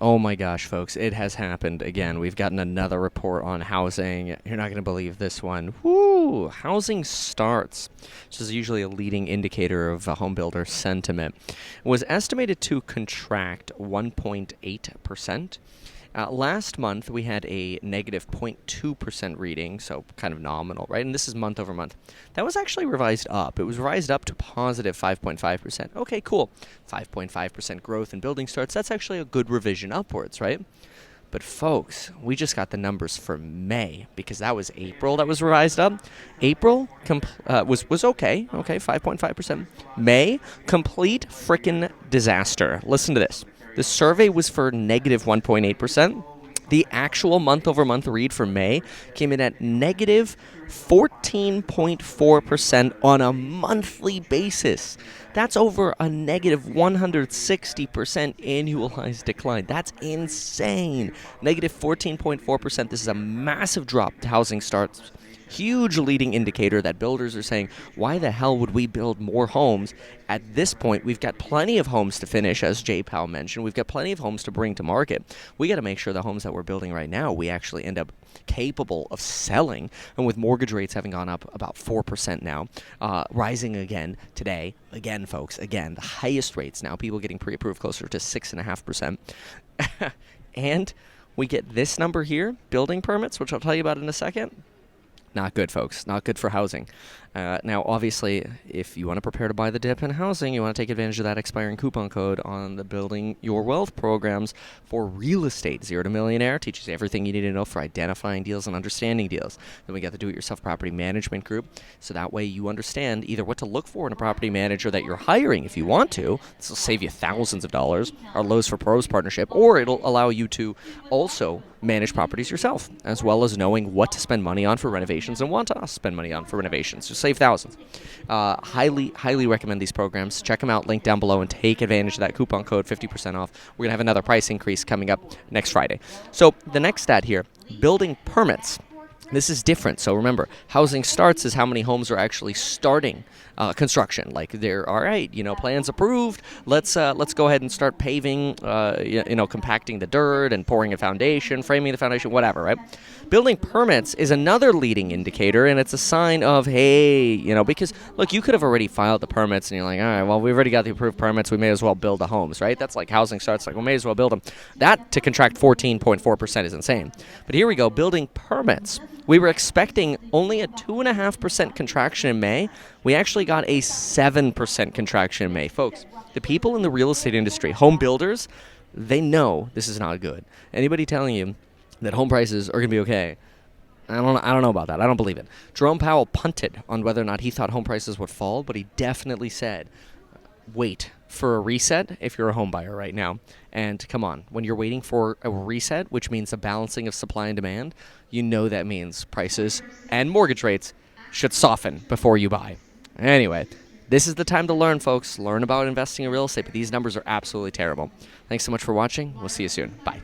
Oh my gosh, folks, it has happened again. We've gotten another report on housing. You're not going to believe this one. Woo! Housing starts, which is usually a leading indicator of a home builder sentiment, was estimated to contract 1.8%. Last month, we had a negative 0.2% reading, so kind of nominal, right? And this is month over month. That was actually revised up. It was revised up to positive 5.5%. Okay, cool. 5.5% growth in building starts. That's actually a good revision upwards, right? But folks, we just got the numbers for May because that was April that was revised up. April was okay, 5.5%. May, complete frickin' disaster. Listen to this. The survey was for negative 1.8%. The actual month-over-month read for May came in at negative 14.4% on a monthly basis. That's over a negative 160% annualized decline. That's insane. Negative 14.4%. This is a massive drop to housing starts. Huge leading indicator that builders are saying, why the hell would we build more homes? At this point, we've got plenty of homes to finish, as Jay Powell mentioned. We've got plenty of homes to bring to market. We got to make sure the homes that we're building right now, we actually end up capable of selling. And with mortgage rates having gone up about 4% now, rising again today, again, folks, again, the highest rates now, people getting pre-approved closer to 6.5%. And we get this number here, building permits, which I'll tell you about in a second. Not good, folks. Not good for housing. Now, obviously, if you want to prepare to buy the dip in housing, you want to take advantage of that expiring coupon code on the Building Your Wealth programs for real estate. 0 to Millionaire teaches you everything you need to know for identifying deals and understanding deals. Then we got the Do-It-Yourself Property Management Group, so that way you understand either what to look for in a property manager that you're hiring if you want to. This will save you thousands of dollars. Our Lowe's for Pros partnership, or it'll allow you to also manage properties yourself, as well as knowing what to spend money on for renovations and want to spend money on for renovations. Just save thousands. Highly recommend these programs. Check them out, link down below, and take advantage of that coupon code, 50% off. We're going to have another price increase coming up next Friday. So the next stat here, building permits. This is different. So remember, housing starts is how many homes are actually starting construction. Like they're all right, plans approved. Let's go ahead and start paving, compacting the dirt and pouring a foundation, framing the foundation, whatever, right? Building permits is another leading indicator, and it's a sign of, hey, because look, you could have already filed the permits, and you're like, all right, well, we've already got the approved permits, we may as well build the homes, right? That's like housing starts, like we may as well build them. That to contract 14.4% is insane. But here we go, building permits. We were expecting only a 2.5% contraction in May. We actually got a 7% contraction in May. Folks, the people in the real estate industry, home builders, they know this is not good. Anybody telling you that home prices are going to be okay, I don't know about that. I don't believe it. Jerome Powell punted on whether or not he thought home prices would fall, but he definitely said, wait for a reset if you're a home buyer right now. And come on, when you're waiting for a reset, which means a balancing of supply and demand, you know that means prices and mortgage rates should soften before you buy. Anyway, this is the time to learn, folks. Learn about investing in real estate, but these numbers are absolutely terrible. Thanks so much for watching. We'll see you soon. Bye.